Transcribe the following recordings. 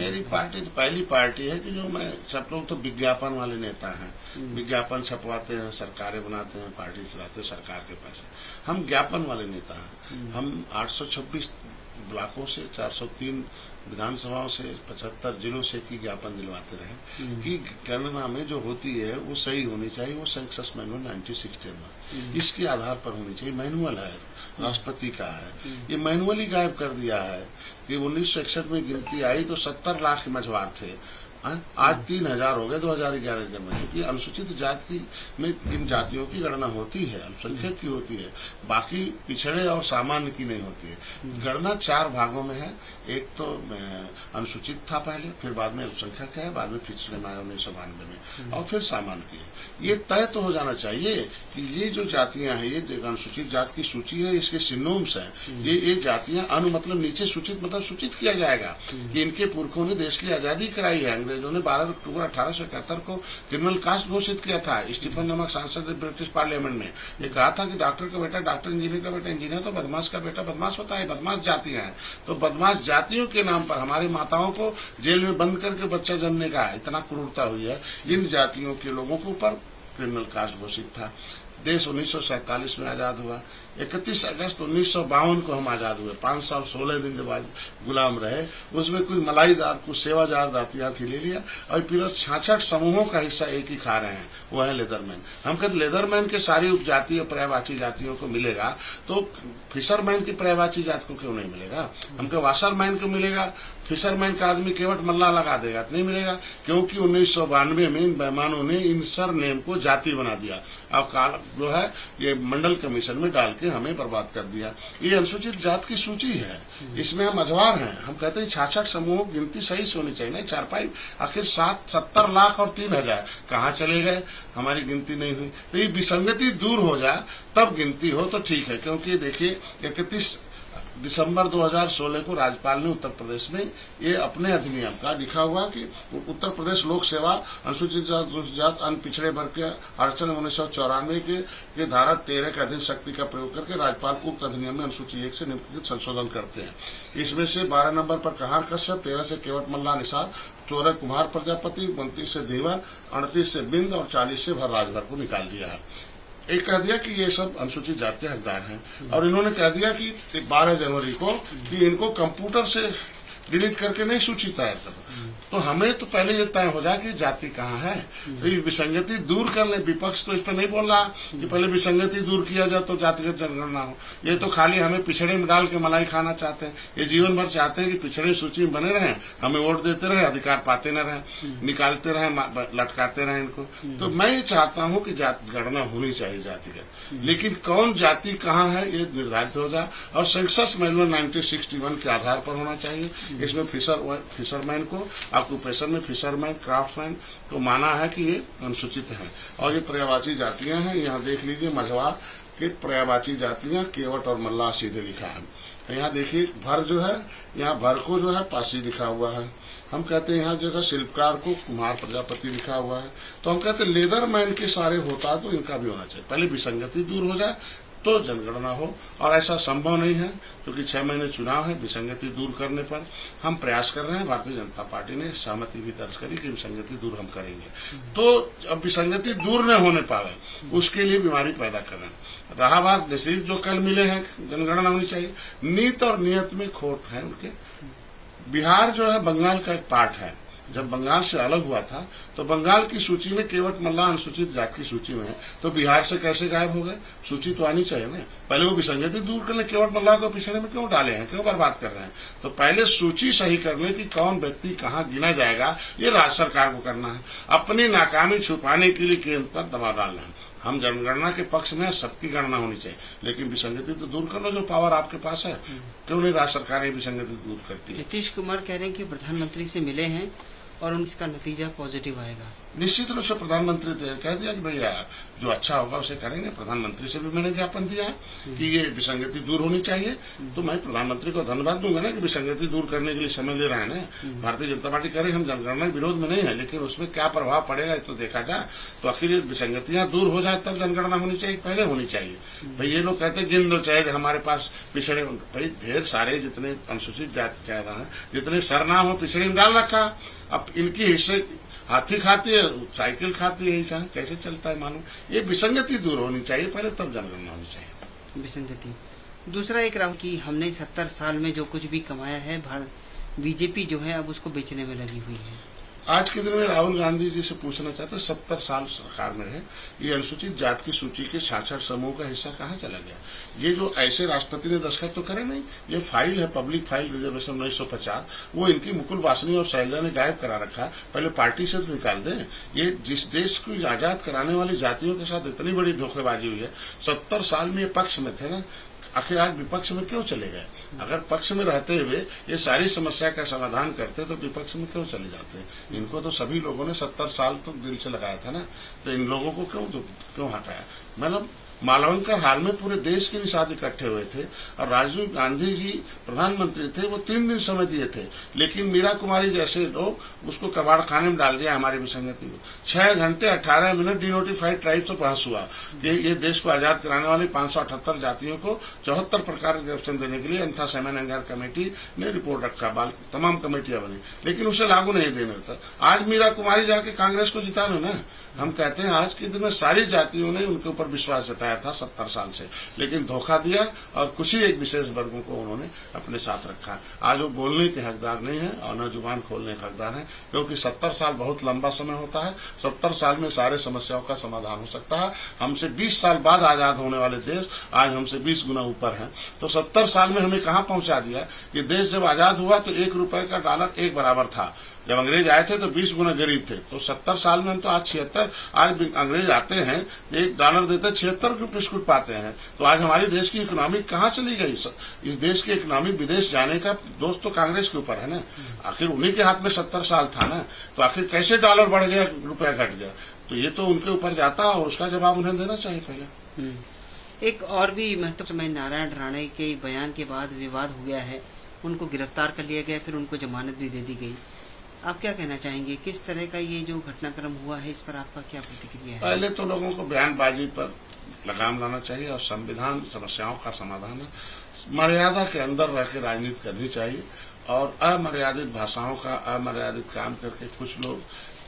मेरी पार्टी तो पहली पार्टी है कि जो मैं सब लोग तो विज्ञापन वाले नेता हैं, विज्ञापन छपवाते हैं, सरकारें बनाते हैं, पार्टी चलाते हैं सरकार के पैसे। हम ज्ञापन वाले नेता हैं। हम 826 ब्लॉकों से 403 विधानसभाओं से 75 जिलों से की ज्ञापन दिलवाते रहे कि गणना में जो होती है वो सही होनी चाहिए, वो सेंसस मैनुअल 1961 इसके आधार पर होनी चाहिए। मैनुअल है, राष्ट्रपति का है, ये मैनुअल ही गायब कर दिया है कि 1961 में गिनती आई तो 70 लाख मझवार थे, आज 3000 हो गए 2011 में। क्योंकि अनुसूचित जाति में इन जातियों की गणना होती है, अल्पसंख्यक की होती है, बाकी पिछड़े और सामान्य की नहीं होती है। गणना 4 भागों में है। एक तो अनुसूचित था पहले, फिर बाद में अल्पसंख्यक है, बाद में पिछड़े में 1992 में, और फिर सामान्य की है। ये तय तो हो जाना चाहिए कि ये जो जातियां हैं, ये अनुसूचित जाति की सूची है, इसके सिनोम्स हैं। ये जातियां अनु मतलब नीचे सूचित मतलब सूचित किया जाएगा कि इनके पुरखों ने देश की आजादी कराई है। अंग्रेजों ने 12 अक्टूबर 1871 को क्रिमिनल कास्ट घोषित किया था। स्टीफन नामक सांसद ब्रिटिश पार्लियामेंट में ये कहा था कि डॉक्टर का बेटा डॉक्टर, इंजीनियर का बेटा इंजीनियर, तो बदमाश का बेटा बदमाश होता है। बदमाश जातियां हैं, तो बदमाश जातियों के नाम पर हमारी माताओं को जेल में बंद करके बच्चा जन्मने का इतना क्रूरता हुई है। इन जातियों के लोगों के ऊपर क्रिमिनल कास्ट घोषित था। देश 1947 में आजाद हुआ। 31 अगस्त 1952 को हम आजाद हुए। 5 साल 16 दिन जब गुलाम रहे, उसमें कोई मलाईदार, कुछ सेवादार जातियां थी, ले लिया। और फिर 66 समूहों का हिस्सा एक ही खा रहे हैं, वो है लेदरमैन। हम कहते लेदरमैन के सारी उपजातीय पर्यायवाची जातियों को मिलेगा, तो फिशरमैन की पर्यायवाची जाति को क्यों नहीं मिलेगा? हमको वाशरमैन को मिलेगा, फिशरमैन का आदमी केवट मल्ला लगा देगा तो नहीं मिलेगा, क्योंकि 1992 में इन बेईमानों ने इन सर नेम को जाति बना दिया। अब काल जो है ये मंडल कमीशन में डाल के हमें बर्बाद कर दिया। ये अनुसूचित जाति की सूची है, इसमें हम अजवार हैं। हम कहते हैं 66 समूहों की गिनती सही से होनी चाहिए, नहीं 4-5 आखिर 70 लाख और 3000 कहाँ चले गए? हमारी गिनती नहीं हुई। तो ये विसंगति दूर हो जाए तब गिनती हो तो ठीक है। क्योंकि देखिए 31 दिसंबर 2016 को राज्यपाल ने उत्तर प्रदेश में ये अपने अधिनियम का लिखा हुआ कि उत्तर प्रदेश लोक सेवा अनुसूचित जाति अन्य पिछड़े वर्ग के आरक्षण 1994 के धारा 13 के अधीन शक्ति का प्रयोग करके राज्यपाल उक्त अधिनियम में अनुसूची 1 से निम्नलिखित संशोधन करते हैं। इसमें से 12 नंबर पर कहार कश्यप, 13 से केवट मल्ला निषाद, 14 कुमार प्रजापति, 29 से धीवर, 38 से बिंद और 40 से भर राजभर को निकाल दिया है। एक कह दिया कि ये सब अनुसूचित जाति के हकदार हैं, और इन्होंने कह दिया कि 12 जनवरी को कि इनको कंप्यूटर से डिलीट करके नहीं सूची तैयार करो। तो हमें तो पहले ये तय हो जाए कि जाति कहाँ है। तो ये विसंगति दूर कर ले। विपक्ष तो इस पर नहीं बोल रहा कि पहले विसंगति दूर किया जाए तो जातिगत जनगणना हो। ये तो खाली हमें पिछड़े में डाल के मलाई खाना चाहते हैं। ये जीवन भर चाहते हैं कि पिछड़े सूची में बने रहें, हमें वोट देते रहे, अधिकार पाते न रहें, निकालते रहें, लटकाते रहें इनको। तो मैं ये चाहता हूँ कि गणना होनी चाहिए जातिगत, लेकिन कौन जाति कहाँ है ये निर्धारित हो जाए, और सेंसस मैनुअल 1961 के आधार पर होना चाहिए। इसमें फिशरमैन को ऑक्यूपेशन में फिशरमैन, क्राफ्टमैन को माना है कि ये अनुसूचित है, और ये पर्यायवाची जातियां हैं। यहाँ देख लीजिए मझवार के पर्यायवाची जातियां केवट और मल्लाह सीधे लिखा है। यहाँ देखिए भर जो है, यहाँ भर को जो है पासी लिखा हुआ है। हम कहते हैं यहाँ जगह शिल्पकार को कुमार प्रजापति लिखा हुआ है। तो हम कहते हैं लेदरमैन के सारे होता तो इनका भी होना चाहिए। पहले विसंगति दूर हो जाए तो जनगणना हो, और ऐसा संभव नहीं है क्योंकि 6 महीने चुनाव है। विसंगति दूर करने पर हम प्रयास कर रहे हैं। भारतीय जनता पार्टी ने सहमति भी दर्ज करी कि विसंगति दूर हम करेंगे। तो अब विसंगति दूर न होने पावे उसके लिए बीमारी पैदा कर रहे हैं। रहा बात डिसीज जो कल मिले हैं, जनगणना होनी चाहिए, नीत और नियत में खोट है उनके। बिहार जो है बंगाल का एक पार्ट है। जब बंगाल से अलग हुआ था तो बंगाल की सूची में केवट मल्ला अनुसूचित जाति की सूची में है, तो बिहार से कैसे गायब हो गए? सूची तो आनी चाहिए ना। पहले वो विसंगति दूर कर ले, केवट मल्ला को पिछड़े में क्यों डाले हैं, क्यों बर्बाद कर रहे हैं? तो पहले सूची सही कर ले कि कौन व्यक्ति कहाँ गिना जाएगा। ये राज्य सरकार को करना है। अपनी नाकामी छुपाने के लिए केंद्र पर दबाव डालना है। हम जनगणना के पक्ष में सबकी गणना होनी चाहिए, लेकिन विसंगति तो दूर कर लो। जो पावर आपके पास है, क्यों नहीं राज्य सरकार विसंगति दूर करती है? नीतीश कुमार कह रहे हैं कि प्रधानमंत्री से मिले हैं और उनका नतीजा पॉजिटिव आएगा। निश्चित रूप से प्रधानमंत्री ने कह दिया कि भैया जो अच्छा होगा उसे करेंगे। प्रधानमंत्री से भी मैंने ज्ञापन दिया है कि ये विसंगति दूर होनी चाहिए। तो मैं प्रधानमंत्री को धन्यवाद दूंगा ना कि विसंगति दूर करने के लिए समय ले रहा है ना। भारतीय जनता पार्टी करे, हम जनगणना विरोध में नहीं है, लेकिन उसमें क्या प्रभाव पड़ेगा तो देखा जाए। तो आखिर ये विसंगतियां दूर हो जाए तब जनगणना होनी चाहिए, पहले होनी चाहिए। भाई ये लोग कहते हैं गिन दो चाहे हमारे पास पिछड़े, भाई ढेर सारे जितने अनुसूचित जाति चाह रहा है, जितने सरनाम हो पिछड़े में डाल रखा। अब इनकी हिस्से हाथी खाती है, साइकिल खाती है, ऐसा कैसे चलता है मालूम। ये विसंगति दूर होनी चाहिए पहले, तब जनगणना होनी चाहिए। विसंगति। दूसरा एक राहुल की हमने 70 साल में जो कुछ भी कमाया है बीजेपी जो है अब उसको बेचने में लगी हुई है। आज के दिन में राहुल गांधी जी से पूछना चाहते 70 साल सरकार में रहे, ये अनुसूचित जाति की सूची के 66 समूह का हिस्सा कहाँ चला गया। ये जो ऐसे राष्ट्रपति ने दस्तखत तो करे नहीं, ये फाइल है पब्लिक फाइल रिजर्वेशन 1950, वो इनकी मुकुल वासनी और शैलजा ने गायब करा रखा। पहले पार्टी से तो निकाल दें। ये जिस देश को आजाद कराने वाली जातियों के साथ इतनी बड़ी धोखेबाजी हुई है। 70 साल में ये पक्ष में थे ना, आखिर आज विपक्ष में क्यों चले गए। अगर पक्ष में रहते हुए ये सारी समस्या का समाधान करते तो विपक्ष में क्यों चले जाते। इनको तो सभी लोगों ने 70 साल तो दिल से लगाया था ना, तो इन लोगों को क्यों हटाया। मतलब मालवंकर हाल में पूरे देश के निषाद इकट्ठे हुए थे और राजीव गांधी जी प्रधानमंत्री थे, वो 3 दिन समय दिए थे, लेकिन मीरा कुमारी जैसे लोग उसको कबाड़ खाने में डाल दिया हमारी विसंगति को। 6 घंटे 18 मिनट डिनोटिफाइड ट्राइब से बहस हुआ कि ये देश को आजाद कराने वाली 578 जातियों को 74 प्रकार के आरक्षण देने के लिए अन्था सेमन अंगार कमेटी ने रिपोर्ट रखा, तमाम कमेटियां बनी, लेकिन उसे लागू नहीं देने था। आज मीरा कुमारी जाके कांग्रेस को जिता लो ना। हम कहते हैं आज के दिन में सारी जातियों ने उनके ऊपर विश्वास जताया था 70 साल से, लेकिन धोखा दिया और कुछ ही एक विशेष वर्गों को उन्होंने अपने साथ रखा। आज वो बोलने के हकदार नहीं है और न जुबान खोलने के हकदार है, क्योंकि 70 साल बहुत लंबा समय होता है। 70 साल में सारे समस्याओं का समाधान हो सकता है। हमसे 20 साल बाद आजाद होने वाले देश आज हमसे 20 गुना ऊपर है। तो 70 साल में हमें कहाँ पहुंचा दिया कि देश जब आजाद हुआ तो 1 रुपए का डॉलर 1 बराबर था। जब अंग्रेज आए थे तो 20 गुना गरीब थे। तो 70 साल में हम तो आज 76, आज अंग्रेज आते हैं $1 देते 76 रुपये बिस्कुट पाते हैं। तो आज हमारी देश की इकोनॉमी कहाँ चली गई। इस देश की इकोनॉमी विदेश जाने का दोष तो कांग्रेस के ऊपर है ना। आखिर उन्हीं के हाथ में 70 साल था ना, तो आखिर कैसे डॉलर बढ़ गया, रुपया घट गया। तो ये तो उनके ऊपर जाता और उसका जवाब उन्हें देना चाहिए पहले। एक और भी महत्वपूर्ण नारायण राणे के बयान के बाद विवाद हो गया है, उनको गिरफ्तार कर लिया गया, फिर उनको जमानत भी दे दी गई। आप क्या कहना चाहेंगे, किस तरह का ये जो घटनाक्रम हुआ है, इस पर आपका क्या प्रतिक्रिया है। पहले तो लोगों को बयानबाजी पर लगाम लाना चाहिए और संविधान समस्याओं का समाधान है। मर्यादा के अंदर रह के राजनीति करनी चाहिए और अमर्यादित भाषाओं का अमर्यादित काम करके कुछ लोग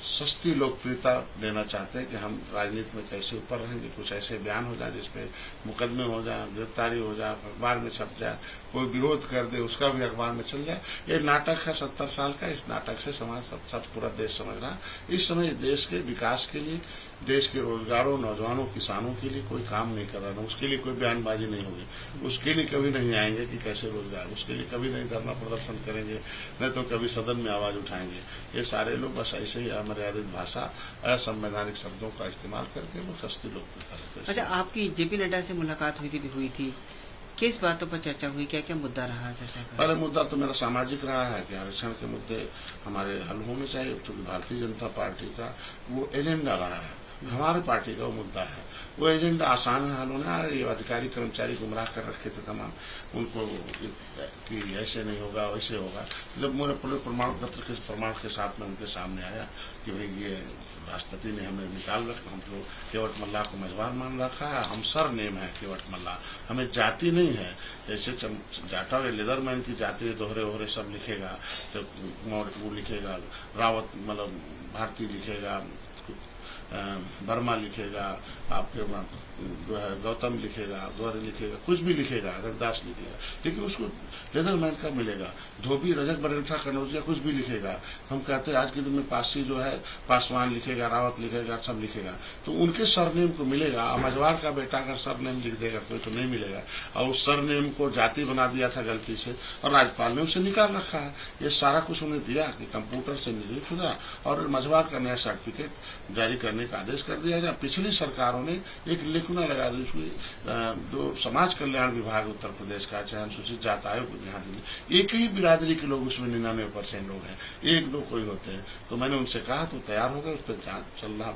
सस्ती लोकप्रियता लेना चाहते हैं कि हम राजनीति में कैसे ऊपर रहेंगे। कुछ ऐसे बयान हो जाए जिसपे मुकदमे हो जाए, गिरफ्तारी हो जाए, अखबार में छप जाए, कोई विरोध कर दे उसका भी अखबार में चल जाए। ये नाटक है 70 साल का। इस नाटक से समाज सब पूरा देश समझ रहा है। इस समय देश के विकास के लिए, देश के रोजगारों, नौजवानों, किसानों के लिए कोई काम नहीं कर रहा। उसके लिए कोई बयानबाजी नहीं होगी, उसके लिए कभी नहीं आएंगे कि कैसे रोजगार, उसके लिए कभी नहीं धरना प्रदर्शन करेंगे, नहीं तो कभी सदन में आवाज उठाएंगे। ये सारे लोग बस ऐसे ही अमर्यादित भाषा, असंवैधानिक शब्दों का इस्तेमाल करके वो सस्ती लोकप्रियता लेते हैं। अच्छा, आपकी जेपी नड्डा से मुलाकात हुई थी, किस बातों पर चर्चा हुई, क्या क्या मुद्दा रहा चर्चा का? पहले मुद्दा तो मेरा सामाजिक रहा है कि आरक्षण के मुद्दे हमारे हल होने चाहिए, क्योंकि भारतीय जनता पार्टी का वो एजेंडा रहा है, हमारे पार्टी का वो मुद्दा है। वो एजेंडा आसान है हल होना। ये अधिकारी कर्मचारी गुमराह कर रखे थे तमाम उनको कि ऐसे नहीं होगा वैसे होगा। जब मेरे पूरे प्रमाण पत्र के प्रमाण के साथ में उनके सामने आया कि भाई ये राष्ट्रपति ने हमें निकाल रखा, हम लोग केवट मल्ला को मेजबान मान रखा है, हम सर नेम है केवट मल्ला, हमें जाति नहीं है। जैसे जाटा और लेदरमैन की जाति दोहरे ओहरे सब लिखेगा, तो वो लिखेगा, रावत मतलब भारती लिखेगा, वर्मा लिखेगा, आपके जो है गौतम लिखेगा, गौरी लिखेगा, कुछ भी लिखेगा, रविदास लिखेगा, लेकिन उसको लेदरमैन का मिलेगा। धोबी, रजक, बरेठा, कनौजिया कुछ भी लिखेगा। हम कहते हैं आज के दिन में पासी जो है पासवान लिखेगा, रावत लिखेगा, सब लिखेगा, तो उनके सरनेम को मिलेगा। मजवार का बेटा अगर सरनेम लिख देगा कोई तो नहीं मिलेगा। और उस सरनेम को जाति बना दिया था गलती से और राज्यपाल ने उसे निकाल रखा है। ये सारा कुछ उन्हें दिया कि कंप्यूटर से निरीक्षण हुआ और मजवार का नया सर्टिफिकेट जारी कर करने का आदेश कर दिया जाए। पिछली सरकारों ने एक लेखुना लगा दी, उसमें जो समाज कल्याण विभाग उत्तर प्रदेश का, चाहे अनुसूचित जाति आयोग यहाँ दिल्ली, एक ही बिरादरी के लोग उसमें 99% लोग हैं, एक दो कोई होते हैं। तो मैंने उनसे कहा तो तैयार हो गए, उस पर जांच चल रहा,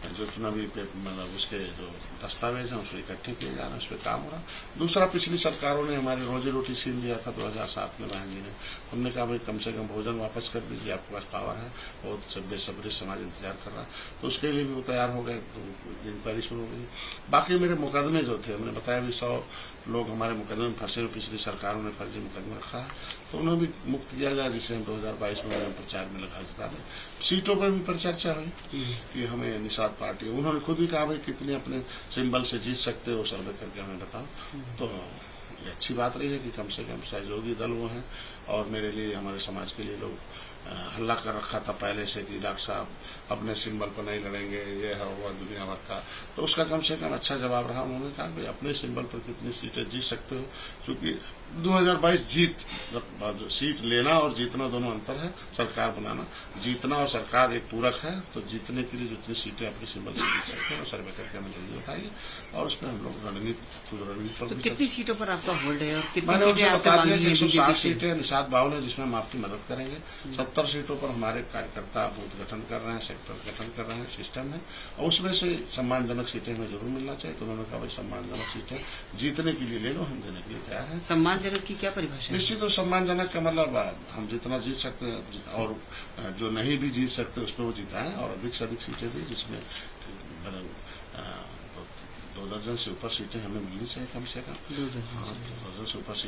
जितना भी मतलब उसके जो दस्तावेज हैं उसको इकट्ठे किए जा रहे हैं, उस पर काम हो रहा। दूसरा, पिछली सरकारों ने हमारी रोजी रोटी छीन लिया था 2007 में बहन जी ने। हमने कहा भाई कम से कम भोजन वापस कर दीजिए, आपके पास पावर है, बहुत बेसब्री समाज इंतजार कर रहा, तो उसके लिए भी वो तैयार हो गए, तो इंक्वायरी शुरू हो गई। बाकी मेरे मुकदमे जो थे, मैंने बताया भी 100 लोग हमारे मुकदमे में फंसे हुए, पिछली सरकारों ने फर्जी मुकदमा रखा है, तो उन्हें भी मुक्त किया जाए, जिसे हम 2022 में प्रचार में लगा देता है। सीटों पर भी परिचर्चा हुई कि हमें निषाद पार्टी, उन्होंने खुद ही कहा भाई कितने अपने सिंबल से जीत सकते हो, सर्वे करके हमें बताओ। तो ये अच्छी बात रही है कि कम से कम सहयोगी दल वो हैं, और मेरे लिए, हमारे समाज के लिए लोग हल्ला कर रखा था पहले से कि डॉक्टर साहब अपने सिंबल पर नहीं लड़ेंगे, ये है वो दुनिया भर का, तो उसका कम से कम अच्छा जवाब रहा। उन्होंने कहा भाई अपने सिंबल पर कितनी सीटें जीत सकते हो, क्योंकि 2022 सीट लेना और जीतना दोनों अंतर है, सरकार बनाना, जीतना और सरकार एक पूरक है। तो जीतने के लिए जितनी सीटें अपने सिंबल से जीत सकते हैं, सर्वे करके हमें जल्दी बताइए, और उसमें हम लोग रणनीति पर तो कितनी सीटों पर आपका होल्ड है और कितनी मैंने सीटें उनसे आपको बता दिया मांगी कि है 160 बीजेपी से? सीटें निषाद बाहुल है, जिसमें हम आपकी मदद करेंगे। 70 सीटों पर हमारे कार्यकर्ता बूथ गठन कर रहे हैं, सेक्टर गठन कर रहे हैं, सिस्टम है, और उसमें से सम्मानजनक सीटें हमें जरूर मिलना चाहिए। तो उन्होंने कहा भाई सम्मानजनक सीटें जीतने के लिए ले लो, हम देने के लिए तैयार हैं। सम्मानजनक की क्या परिभाषा है? निश्चित तो सम्मानजनक का मतलब हम जितना जीत सकते हैं, और जो नहीं भी जीत सकते उसमें वो जिताएं, और अधिक से अधिक सीटें भी, जिसमें 2 दर्जन से ऊपर सीटें हमें मिलनी चाहिए कम से कम। 2 दर्जन से ऊपर सीट